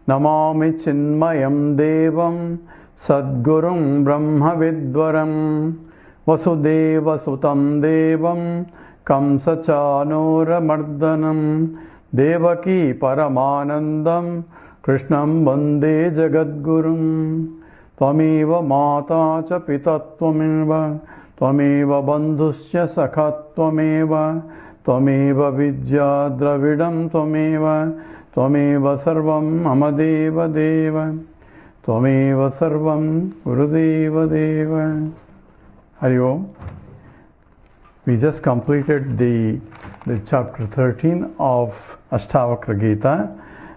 Namami Chinmayam Devam Sadgurum Brahma Vidvaram Vasudeva Sutam Devam Kamsachanura Mardanam Devaki Paramanandam Krishnam Vande Jagadgurum Tvameva Mata Cha Pitattvameva Tvameva Bandhusya Sakhatvameva Tvameva Vidya Dravidam Tvameva Tvameva Sarvam Amadeva Deva Tvameva Sarvam Gurudeva Deva. Hari Om. We just completed the chapter 13 of Ashtavakra Gita,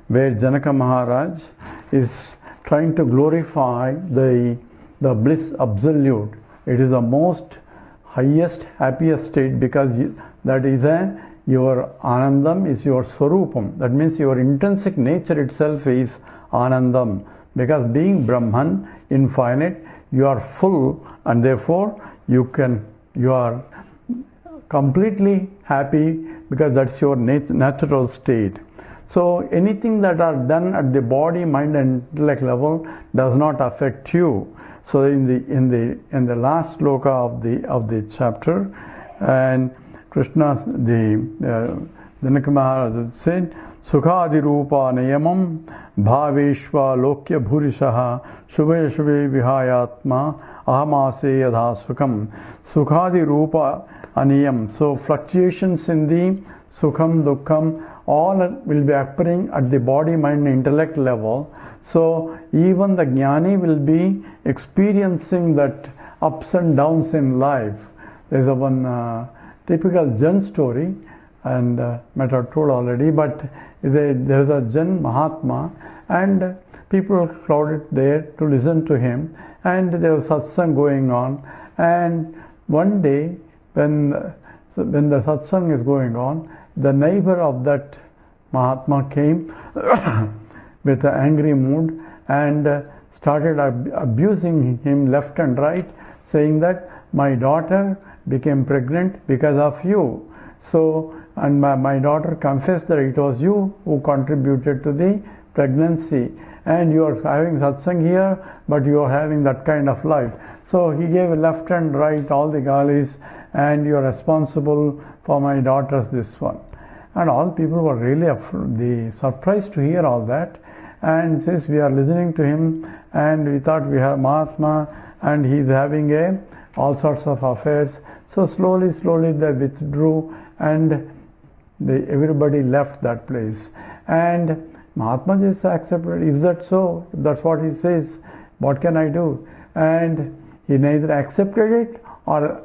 where Janaka Maharaj is trying to glorify the bliss absolute. It is the most highest, happiest state, because that is your Anandam is your Swarupam. That means your intrinsic nature itself is Anandam. Because being Brahman, infinite, you are full, and therefore you are completely happy, because that's your natural state. So anything that are done at the body, mind and intellect level does not affect you. So in the last sloka of the chapter, and Krishna, Janaka Maharaj said, Sukhadi Rupa Nayamam Bhaveshva Lokya Bhurishaha Shubhe Shubhe Vihayatma Ahamase Yadha Sukham. Sukhadi Rupa Aniyam. So fluctuations in the Sukham, Dukkham, all will be appearing at the body, mind, intellect level. So even the Jnani will be experiencing that ups and downs in life. There is one typical Zen story, and might have told already, but there is a Zen Mahatma, and people crowded there to listen to him, and there was satsang going on. And one day, when the satsang is going on, the neighbor of that Mahatma came with an angry mood and started abusing him left and right, saying that my daughter became pregnant because of you. So, and my daughter confessed that it was you who contributed to the pregnancy, and you are having satsang here, but you are having that kind of life. So he gave left and right all the galis, and you are responsible for my daughter's this one. And all people were really surprised to hear all that. And since we are listening to him, and we thought we have Mahatma, and he is having all sorts of affairs. So slowly they withdrew, and everybody left that place. And Mahatma just accepted. Is that so? That's what he says. What can I do? And he neither accepted it or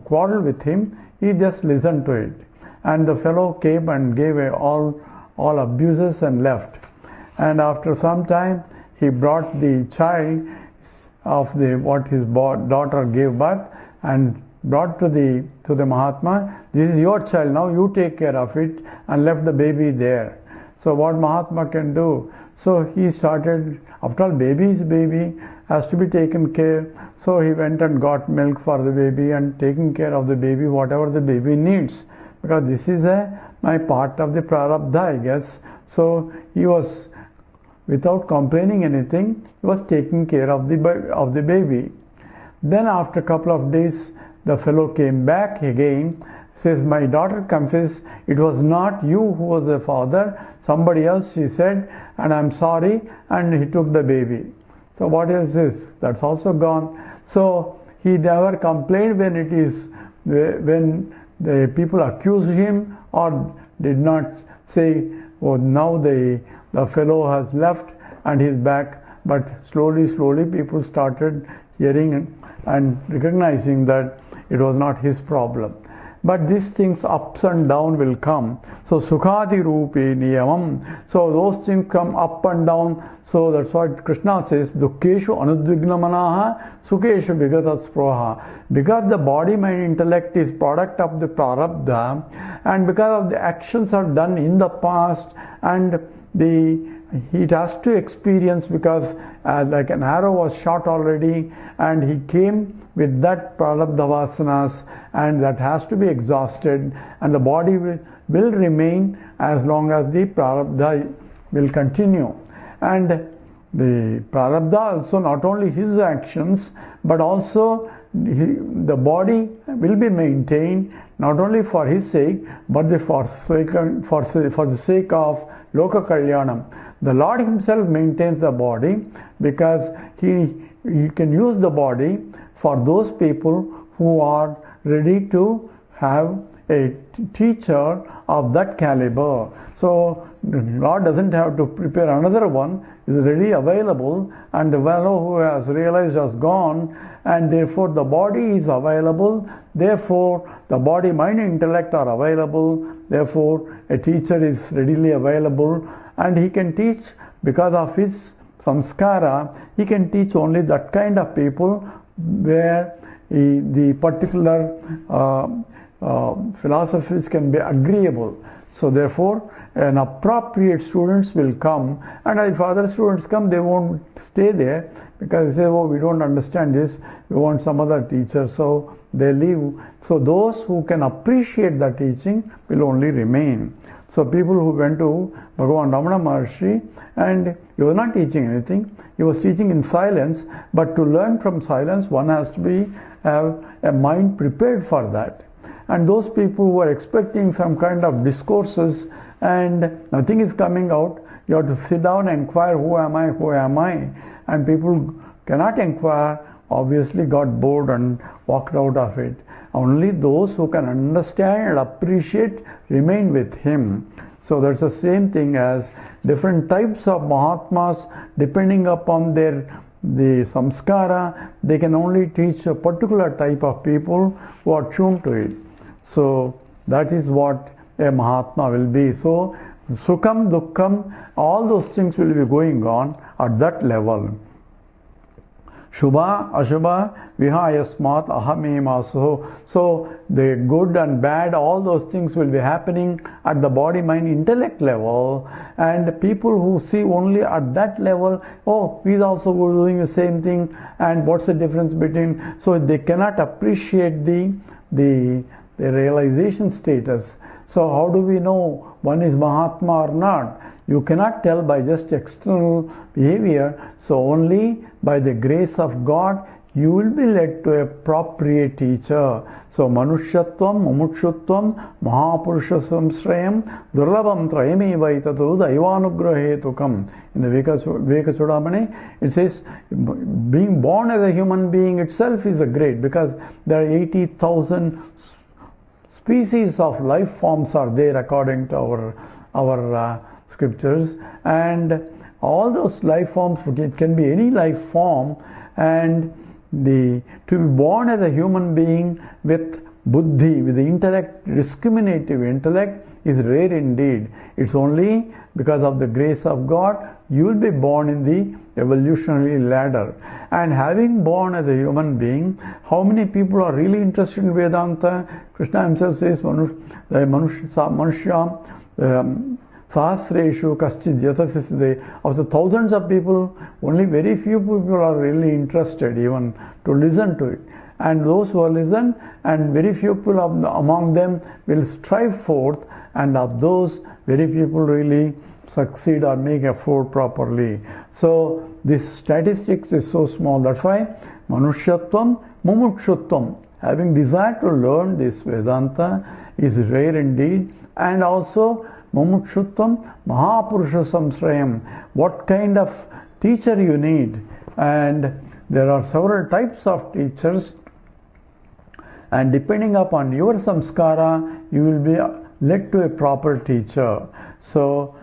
quarreled with him. He just listened to it. And the fellow came and gave all abuses and left. And after some time, he brought the child of what his daughter gave birth, and brought to the Mahatma. This is your child, now you take care of it, and left the baby there. So what Mahatma can do? So he started, after all, baby is baby, has to be taken care. So he went and got milk for the baby and taking care of the baby, whatever the baby needs. Because this is my part of the prarabdha, I guess. So he was, without complaining anything, he was taking care of the baby. Then after a couple of days, the fellow came back again, says, my daughter confessed it was not you who was the father, somebody else, she said, and I'm sorry, and he took the baby. So what else is? That's also gone. So he never complained when the people accused him, or did not say, oh, now the fellow has left and he's back. But slowly people started hearing and recognizing that it was not his problem. But these things, ups and down, will come. So Sukhadi Rupe Niyamam. So those things come up and down. So that's what Krishna says, Dukkeshu Anudvignamanaha Sukheshu Vigatat Sproha. Because the body, mind, intellect is product of the prarabdha, and because of the actions are done in the past, and it has to experience, because like an arrow was shot already, and he came with that prarabdha vasanas, and that has to be exhausted, and the body will remain as long as the prarabdha will continue. And the prarabdha also, not only his actions, but also the body will be maintained not only for his sake, but for the sake of loka kalyanam. The Lord himself maintains the body because he can use the body for those people who are ready to have a teacher of that caliber. So the Lord doesn't have to prepare another one, is ready, available, and the fellow who has realized has gone, and therefore the body is available, therefore the body, mind, intellect are available, therefore a teacher is readily available, and he can teach because of his samskara. He can teach only that kind of people where the particular philosophies can be agreeable. So therefore an appropriate students will come, and if other students come, they won't stay there because they say, oh, we don't understand this, we want some other teacher, so they leave. So those who can appreciate the teaching will only remain. So people who went to Bhagavan Ramana Maharshi, and he was not teaching anything, he was teaching in silence, but to learn from silence one has to have a mind prepared for that. And those people who are expecting some kind of discourses and nothing is coming out, you have to sit down and inquire, who am I, who am I? And people cannot inquire, obviously got bored and walked out of it. Only those who can understand and appreciate remain with him. So that's the same thing as different types of Mahatmas, depending upon the samskara, they can only teach a particular type of people who are tuned to it. So that is what a Mahatma will be. So Sukham, Dukkham, all those things will be going on at that level. Shubha, Ashubha, Vihayasmat, Ahamemaso. So the good and bad, all those things will be happening at the body, mind, intellect level. And people who see only at that level, oh, we also were doing the same thing, and what's the difference between, so they cannot appreciate the realization status. So how do we know one is Mahatma or not? You cannot tell by just external behavior. So only by the grace of God you will be led to a appropriate teacher. So Manushyattvam, Mumukshutvam, Mahapurusha Samshrayam, Durlabam Trayame Vaitatu, Daivanugrahetukam. In the Viveka Chudamani, it says being born as a human being itself is a great, because there are 80,000 species of life forms are there according to our scriptures, and all those life forms, it can be any life form, and to be born as a human being with buddhi, with the intellect, discriminative intellect, is rare indeed. It's only because of the grace of God you will be born in the evolutionary ladder. And having born as a human being, how many people are really interested in Vedanta? Krishna himself says, Manushya Sahasreshu Kaschid Yatasisde. Of the thousands of people, only very few people are really interested even to listen to it. And those who listen, and very few people among them will strive forth, and of those, very few people really succeed or make effort properly. So this statistics is so small. That's why Manushyatvam, Mumukshutvam, having desire to learn this Vedanta is rare indeed. And also Mumukshutvam, Mahapurusha Samsrayam, what kind of teacher you need. And there are several types of teachers, and depending upon your samskara, you will be led to a proper teacher. So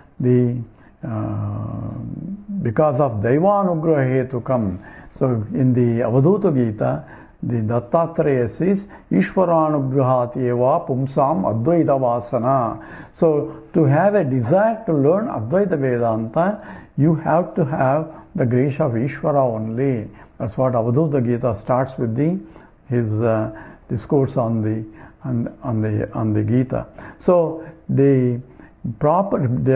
because of Daivanugrahetukam, so in the Avadhuta Gita, the Dattatreya says, Ishwaranugrahati eva pumsam Advaita vasana. So to have a desire to learn Advaita Vedanta, you have to have the grace of Ishvara only. That's what Avadhuta Gita starts with his discourse on the Gita. So there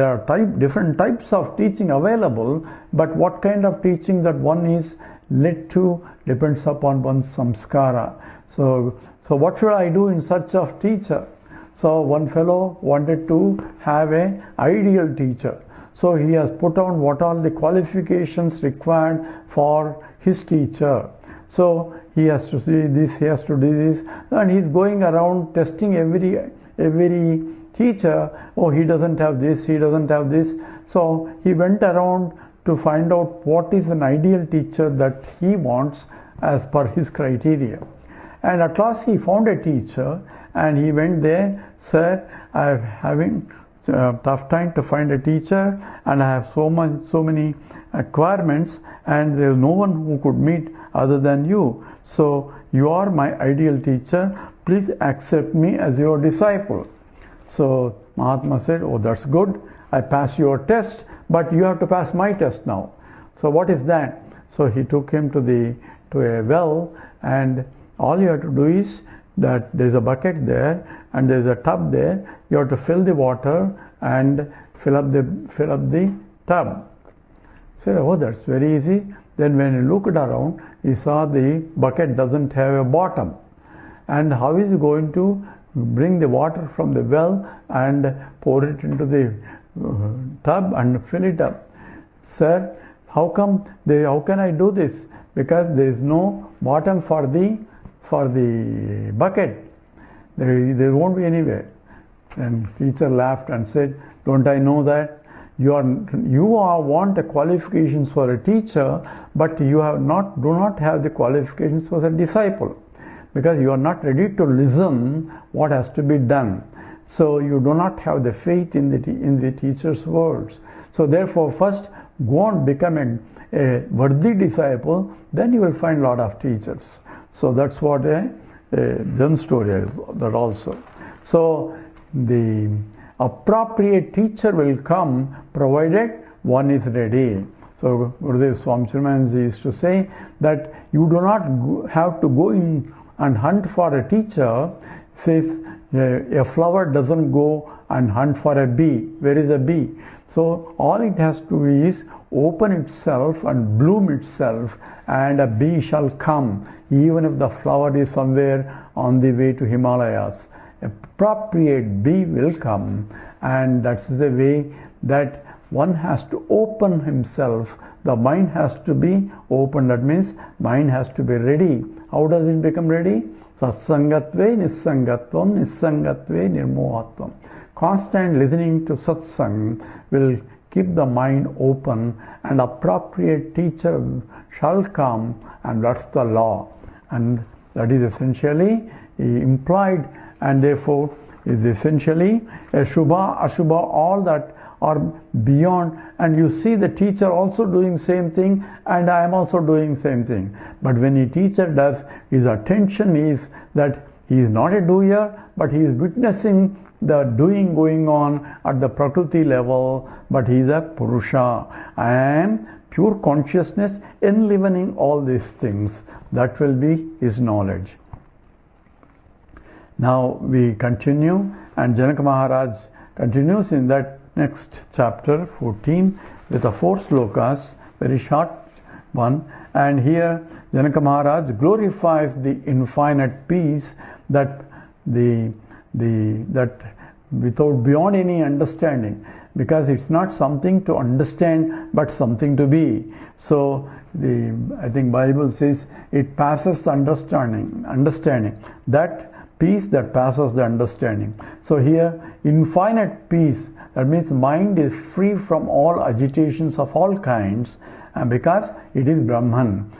are different types of teaching available, but what kind of teaching that one is led to depends upon one's samskara. So what should I do in search of teacher? So one fellow wanted to have an ideal teacher. So he has put on what are the qualifications required for his teacher. So he has to see this, he has to do this, and he's going around testing every teacher. Oh, he doesn't have this, he doesn't have this. So he went around to find out what is an ideal teacher that he wants as per his criteria. And at last he found a teacher, and he went there. Sir, I am having a tough time to find a teacher, and I have so many requirements, and there is no one who could meet other than you. So you are my ideal teacher. Please accept me as your disciple. So Mahatma said, oh, that's good. I pass your test, but you have to pass my test now. So what is that? So he took him to a well, and all you have to do is that there's a bucket there and there's a tub there. You have to fill the water and fill up the tub. Said, oh, that's very easy. Then when he looked around, he saw the bucket doesn't have a bottom. And how is he going to bring the water from the well and pour it into the tub and fill it up? Sir, how can I do this? Because there is no bottom for the bucket. There won't be anywhere. And teacher laughed and said, don't I know that? You want the qualifications for a teacher, but you do not have the qualifications for a disciple, because you are not ready to listen what has to be done. So you do not have the faith in the teacher's words. So therefore, first go and become a worthy disciple, then you will find a lot of teachers. So that's what a Zen story is, that also. So the appropriate teacher will come provided one is ready. So Gurudev Swami Chiramanji used to say that you do not have to go in and hunt for a teacher. Says a flower doesn't go and hunt for a bee. Where is a bee? So all it has to do is open itself and bloom itself, and a bee shall come, even if the flower is somewhere on the way to Himalayas. Appropriate bee will come, and that's the way that one has to open himself. The mind has to be open. That means mind has to be ready. How does it become ready? Satsangatve nissangatvam, nissangatve nirmohatvam. Constant listening to satsang will keep the mind open, and appropriate teacher shall come, and that's the law. And that is essentially implied, and therefore is essentially a Shubha, Ashubha, all that are beyond. And you see the teacher also doing same thing, and I am also doing same thing. But when a teacher does, his attention is that he is not a doer, but he is witnessing the doing going on at the Prakriti level, but he is a Purusha. I am pure consciousness enlivening all these things. That will be his knowledge. Now we continue, and Janaka Maharaj continues in that next chapter 14 with the 4 slokas, very short one. And here Janaka Maharaj glorifies the infinite peace that that without beyond any understanding, because it's not something to understand but something to be. So I think Bible says it passes the understanding. That peace that passes the understanding. So here infinite peace, that means mind is free from all agitations of all kinds, and because it is Brahman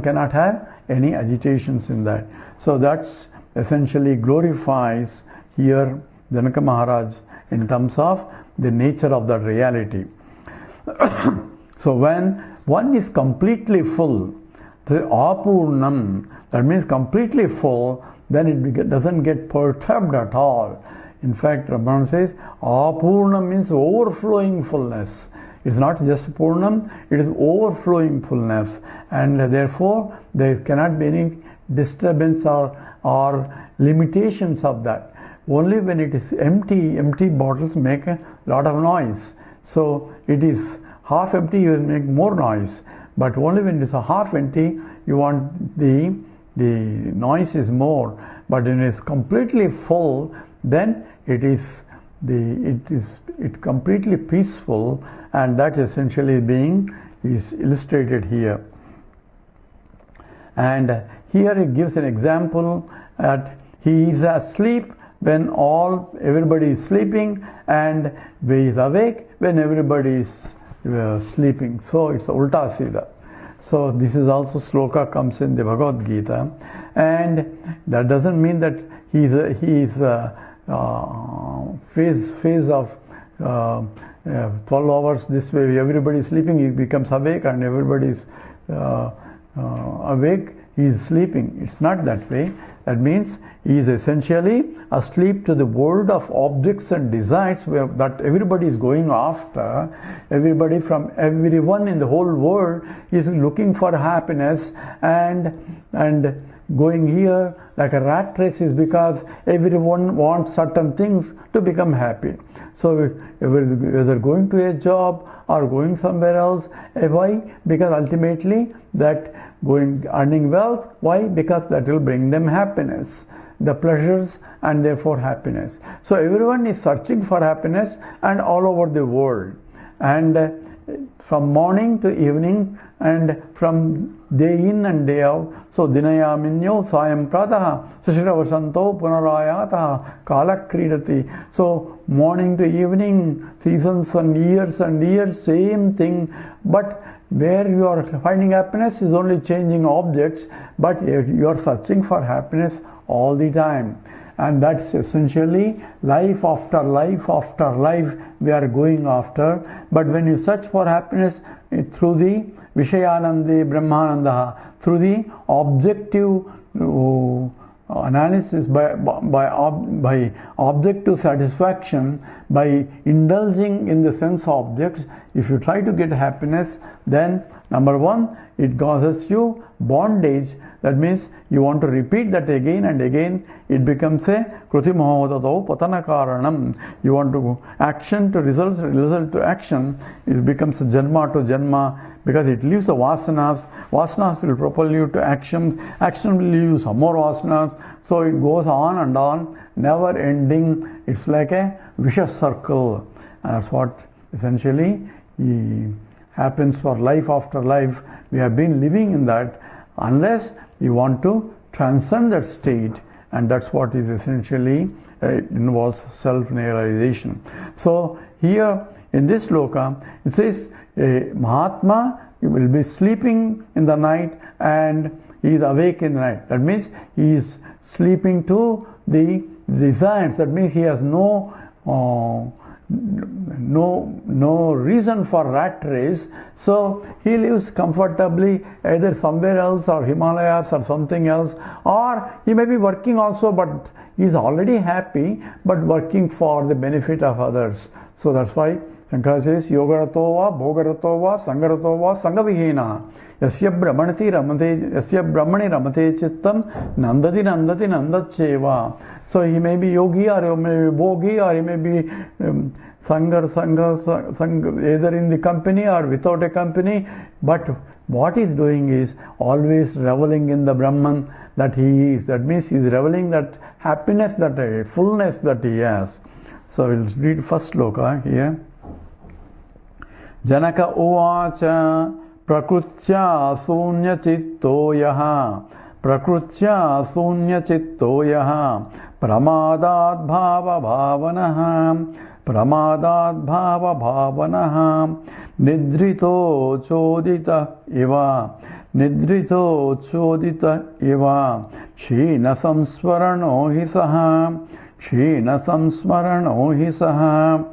cannot have any agitations in that. So that's essentially glorifies here Janaka Maharaj in terms of the nature of that reality. So when one is completely full, the apurnam, that means completely full, then it doesn't get perturbed at all. In fact, Ramana says apurnam means overflowing fullness. It's not just purnam, it is overflowing fullness, and therefore there cannot be any disturbance or limitations of that. Only when it is empty bottles make a lot of noise. So it is half empty, you will make more noise. But only when it is half empty, you want the noise is more. But when it is completely full, then it is it completely peaceful, and that essentially is illustrated here. And here it gives an example that he is asleep when everybody is sleeping, and he is awake when everybody is sleeping. So it's ulta sida. So this is also sloka comes in the Bhagavad Gita, and that doesn't mean that he is phase of 12 hours this way. Everybody is sleeping, he becomes awake, and everybody is awake, he is sleeping. It's not that way. That means he is essentially asleep to the world of objects and desires that everybody is going after. Everyone in the whole world is looking for happiness, and going here like a rat race is because everyone wants certain things to become happy. So whether going to a job or going somewhere else, why? Because ultimately that earning wealth, why? Because that will bring them happiness, the pleasures, and therefore happiness. So everyone is searching for happiness, and all over the world, and from morning to evening, and from day in and day out. So dinayaminyo sayam prataha sashira vasanto punarayataha kala kridati. So morning to evening, seasons and years, same thing. But where you are finding happiness is only changing objects, but you are searching for happiness all the time. And that's essentially life after life after life we are going after. But when you search for happiness through the Vishayanandi Brahmananda, through the objective analysis, by objective satisfaction, by indulging in the sense objects, if you try to get happiness, then number one, it causes you bondage. That means you want to repeat that again and again. It becomes a kruti mahodado patana karanam. You want to action to result to action. It becomes a janma to janma, because it leaves the vasanas. Vasanas will propel you to actions. Action will leave you some more vasanas. So it goes on and on, never ending. It's like a vicious circle. And that's what essentially happens for life after life. We have been living in that, unless you want to transcend that state, and that's what is essentially involves self-realization. So here in this sloka, it says Mahatma will be sleeping in the night and he is awake in the night. That means he is sleeping to the desires. That means he has no reason for rat race. So he lives comfortably either somewhere else or Himalayas or something else, or he may be working also, but he is already happy, but working for the benefit of others. So that's why Shankara says Yogarato va Bhogarato va Sangarato va Sangavihena Yasya Brahmani Ramate Chittam Nandati Nandacheva. So he may be yogi, or he may be bhogi, or he may be Sangha, either in the company or without a company. But what he is doing is always reveling in the Brahman that he is. That means he is reveling that happiness, that fullness that he has. So we'll read first sloka here. Janaka uvacha prakrutya sunya chitto yaha prakrutya sunya chitto yaha pramadad bhava bhavanaha pramadad bhava bhavanaha nidrito chodita eva china samsvarano hi saha.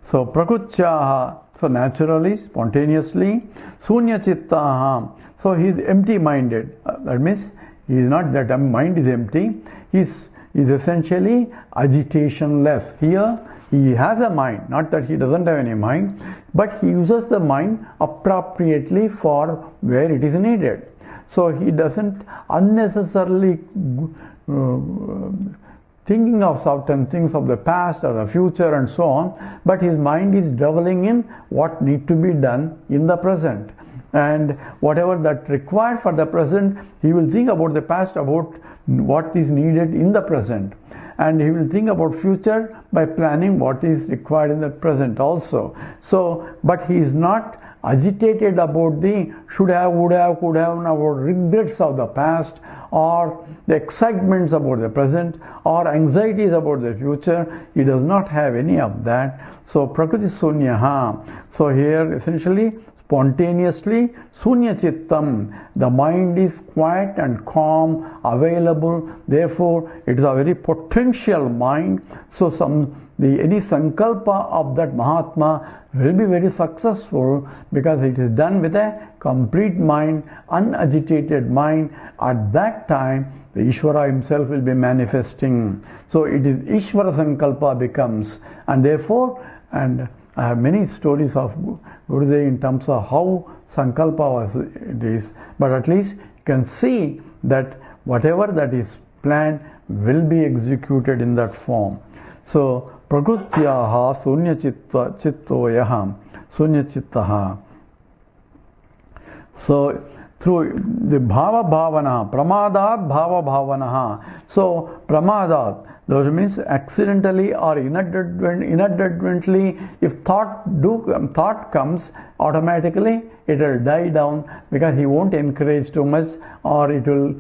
So prakrutyaha, so naturally, spontaneously, sunya chittaha, so he is empty-minded. That means he is not that mind is empty. He is essentially agitationless. Here he has a mind, not that he doesn't have any mind, but he uses the mind appropriately for where it is needed. So he doesn't unnecessarily thinking of certain things of the past or the future and so on, but his mind is dwelling in what need to be done in the present. And whatever that required for the present, he will think about the past, about what is needed in the present. and he will think about future by planning what is required in the present also. So, but he is not agitated about the should have, would have, could have, about regrets of the past, or the excitements about the present, or anxieties about the future. He does not have any of that. So prakriti sunyaha. So here essentially spontaneously sunya chittam, the mind is quiet and calm, available, therefore it is a very potential mind. So any sankalpa of that Mahatma will be very successful because it is done with a complete mind, unagitated mind. At that time the Ishvara himself will be manifesting. So it is Ishvara sankalpa becomes, and therefore, and I have many stories of Gurudev in terms of how sankalpa was it is, but at least you can see that whatever that is planned will be executed in that form. So prakrutyaha sunya chittoyaha, sunya chittaha. So through the bhava bhavana, pramadat bhava bhavanaha. So pramadat, that means accidentally or inadvertently, if thought comes, automatically it will die down because he won't encourage too much, or it will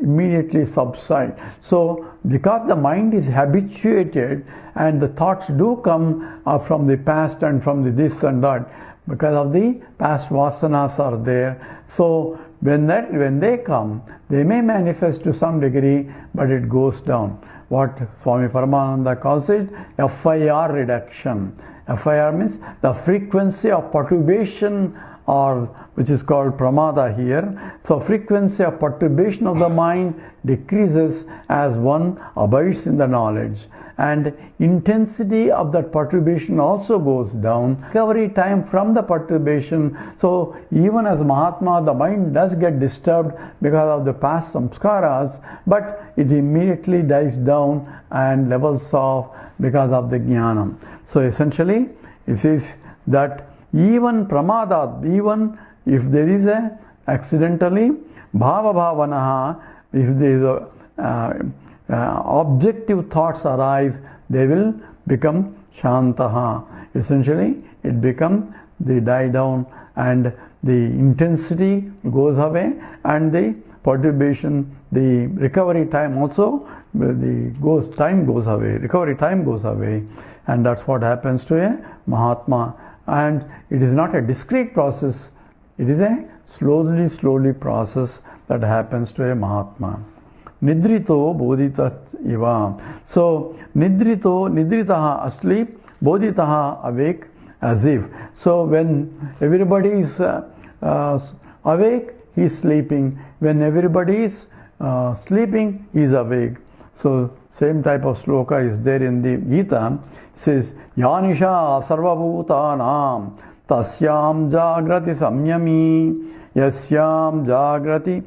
immediately subside. So because the mind is habituated and the thoughts do come from the past and from the this and that, because of the past vasanas are there. So when they come, they may manifest to some degree, but it goes down. What Swami Paramananda calls it, FIR reduction. FIR means the frequency of perturbation, or which is called pramada here. So frequency of perturbation of the mind decreases as one abides in the knowledge, and intensity of that perturbation also goes down. Recovery time from the perturbation. So even as Mahatma, the mind does get disturbed because of the past samskaras, but it immediately dies down and levels off because of the jnanam. So essentially it says that even pramada, even if there is a accidentally bhava bhavanaha, if there is a objective thoughts arise, they will become shantaha. Essentially it becomes, they die down and the intensity goes away, and the perturbation, the recovery time also, time goes away, recovery time goes away, and that's what happens to a Mahatma. And it is not a discrete process, it is a slowly process that happens to a Mahatma. Nidrito bodhita iva. So nidritaha asleep, bodhitaha awake, as if. So when everybody is awake, he is sleeping. When everybody is sleeping, he is awake. So same type of sloka is there in the Gita. It says, Yanisha sarvabhutanam tasyam jagrati samyami yasyam jagrati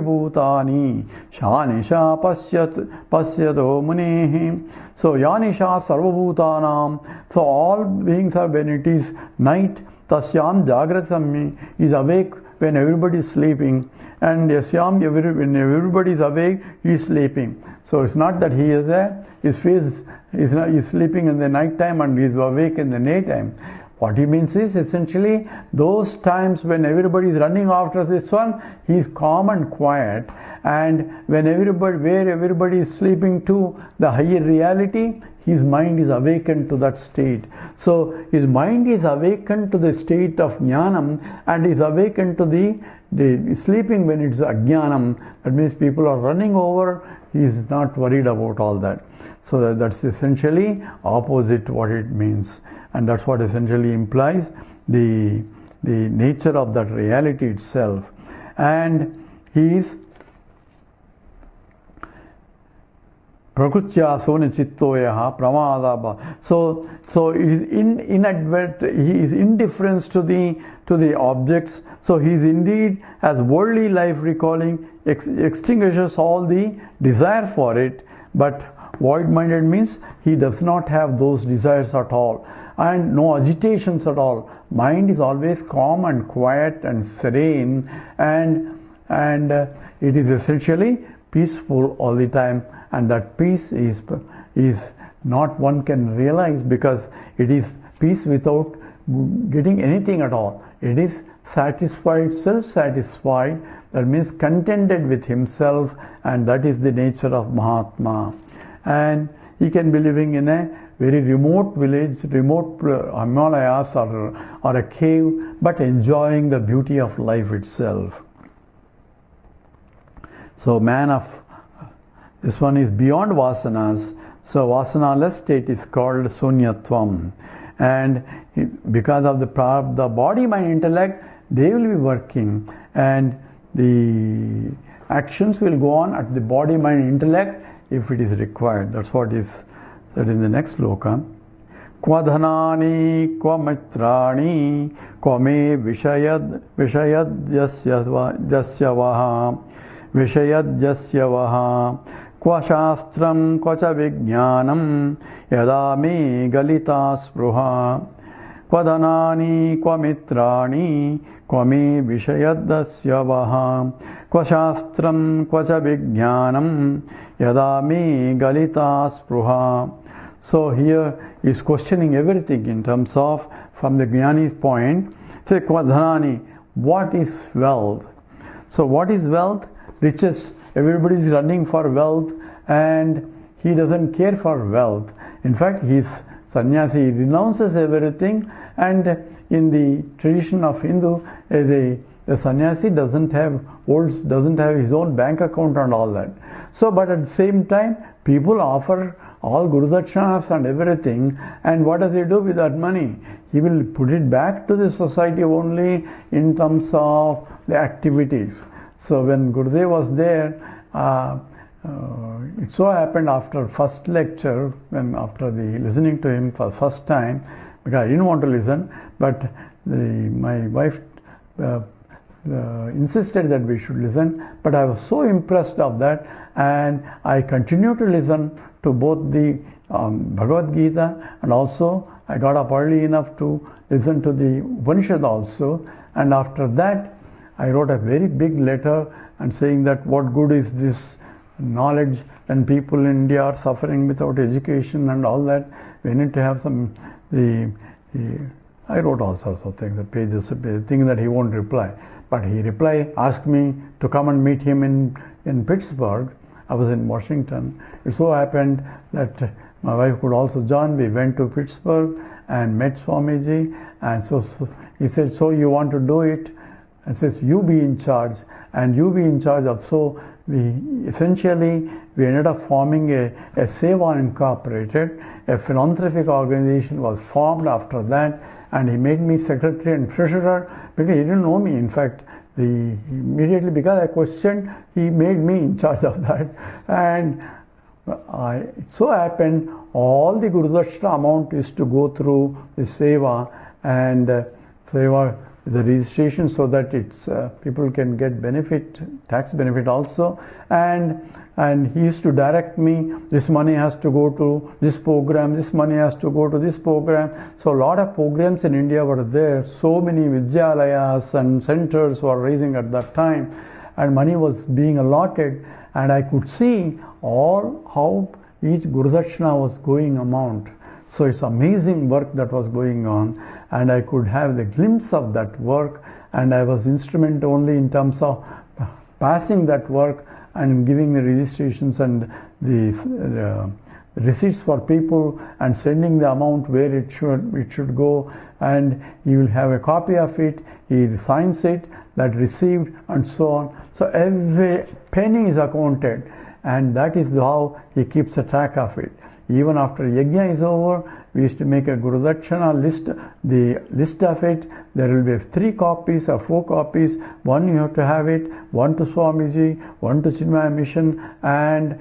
bhutani shanisha pasyato munehi. So Yanisha sarvabhutanam. So all beings are, when it is night, tasyam jagrati samyami, is awake when everybody is sleeping, and yasyam, when everybody is awake, he is sleeping. So it's not that he is there, his face is sleeping in the night time and he is awake in the daytime. What he means is essentially those times when everybody is running after this one, he is calm and quiet, and when where everybody is sleeping to the higher reality, his mind is awakened to that state. So his mind is awakened to the state of jnanam, and is awakened to the sleeping when it's ajnanam. That means people are running over, he is not worried about all that. So that's essentially opposite what it means, and that's what essentially implies the nature of that reality itself. And he is Prakutya sona chittoyaha pramadaba. So it is inadvertent, he is indifference to the objects. So he is indeed, as worldly life recalling, extinguishes all the desire for it, but void-minded means he does not have those desires at all, and no agitations at all. Mind is always calm and quiet and serene, and it is essentially peaceful all the time, and that peace is not one can realize, because it is peace without getting anything at all. It is satisfied, self-satisfied, that means contented with himself, and that is the nature of Mahatma. And he can be living in a very remote village, remote Himalayas or a cave, but enjoying the beauty of life itself. So this one is beyond vasanas. So vasanaless state is called sunyatvam. And because of the body, mind, intellect, they will be working, and the actions will go on at the body, mind, intellect if it is required. That's what is said in the next sloka. Kva dhanani, kva mitrani, kva me vishayad jasya vaha, vishayad jasya vaha, kva shastram, kva cha vijnanam, yada me galita spruha, kva dhanani, kva mitrani, kva me vishayadasya vaha, kva shastram, kva cha vijnanam, yada me galita spruha. So here he is questioning everything in terms of, from the Jnani's point, say kva dhanani, what is wealth? So what is wealth? Riches. Everybody is running for wealth, and he doesn't care for wealth. In fact, he is sannyasi, he renounces everything, and in the tradition of Hindu, the sannyasi doesn't have his own bank account and all that. So, but at the same time, people offer all Guru Dakshinas and everything, and what does he do with that money? He will put it back to the society only in terms of the activities. So when Gurudev was there, it so happened after first lecture, when after the listening to him for first time, because I didn't want to listen, but my wife insisted that we should listen, but I was so impressed of that, and I continued to listen to both the Bhagavad Gita, and also I got up early enough to listen to the Upanishad also, and after that I wrote a very big letter and saying that what good is this knowledge when people in India are suffering without education and all that. We need to have some, I wrote all sorts of things, the pages, thinking that he won't reply. But he asked me to come and meet him in Pittsburgh. I was in Washington. It so happened that my wife could also join. We went to Pittsburgh and met Swamiji, and so he said, so you want to do it? And says, you be in charge, and you be in charge of. So we ended up forming a Seva Incorporated, a philanthropic organization was formed after that, and he made me secretary and treasurer, because he didn't know me. In fact, immediately because I questioned, he made me in charge of that. And it so happened all the Guru Dakshina amount is to go through the Seva, and Seva the registration, so that it's people can get benefit, tax benefit also, and he used to direct me, this money has to go to this program, this money has to go to this program. So a lot of programs in India were there, so many Vidyalayas and centers were raising at that time, and money was being allotted, and I could see how each Guru Dakshina was going amount. So it's amazing work that was going on, and I could have the glimpse of that work, and I was instrumental only in terms of passing that work and giving the registrations and the receipts for people and sending the amount where it should go, and he will have a copy of it, he signs it, that received, and so on. So every penny is accounted, and that is how he keeps a track of it. Even after Yajna is over, we used to make a Guru Dakshina list, the list of it. There will be 3 copies or 4 copies. One you have to have it, one to Swamiji, one to Chinmaya Mission, and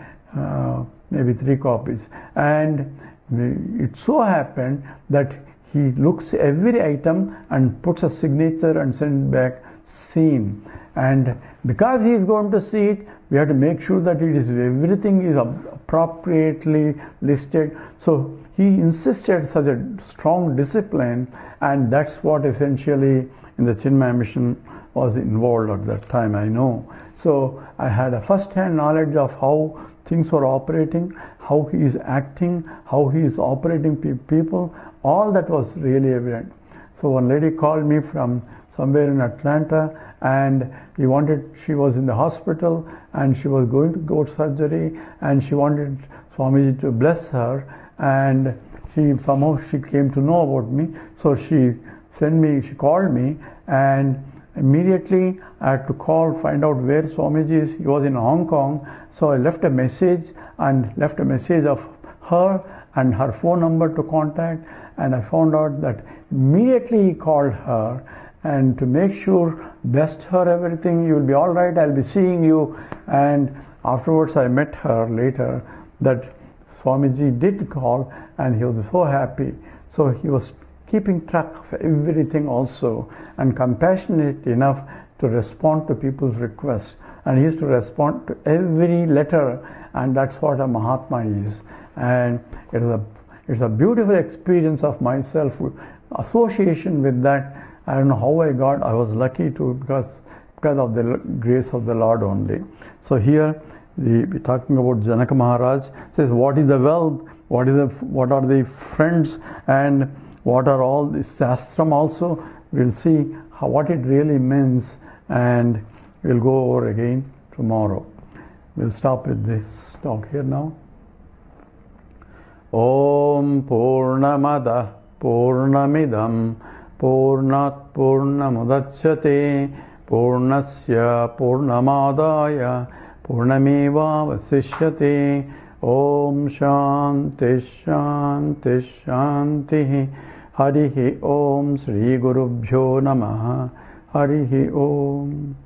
maybe 3 copies. And it so happened that he looks every item and puts a signature and sends back seen. And because he is going to see it, we have to make sure that everything is appropriately listed. So he insisted such a strong discipline, and that's what essentially in the Chinmaya Mission was involved at that time, I know. So I had a first-hand knowledge of how things were operating, how he is acting, how he is operating people. All that was really evident. So one lady called me from somewhere in Atlanta, and she was in the hospital and she was going to go to surgery, and she wanted Swamiji to bless her, and somehow she came to know about me. So she called me, and immediately I had to find out where Swamiji is. He was in Hong Kong. So I left a message of her and her phone number to contact, and I found out that immediately he called her, and to make sure, blessed her everything, "You will be all right, I'll be seeing you." And afterwards I met her later that Swamiji did call, and he was so happy. So he was keeping track of everything also, and compassionate enough to respond to people's requests. And he used to respond to every letter, and that's what a Mahatma is. And it's a beautiful experience of myself, association with that. I don't know how I was lucky to, because of the grace of the Lord only. So here we're talking about Janaka Maharaj. Says, what is the wealth? What are the friends? And what are all the Shastram also? We'll see what it really means, and we'll go over again tomorrow. We'll stop with this talk here now. Om Purnamada Purnamidam Purnat Purnamudachyate Purnasya Purnamadaya Purnameva Vasishyate. Om Shanti Shanti Shanti. Harihi Om Sri Gurubhyo Namaha. Harihi Om.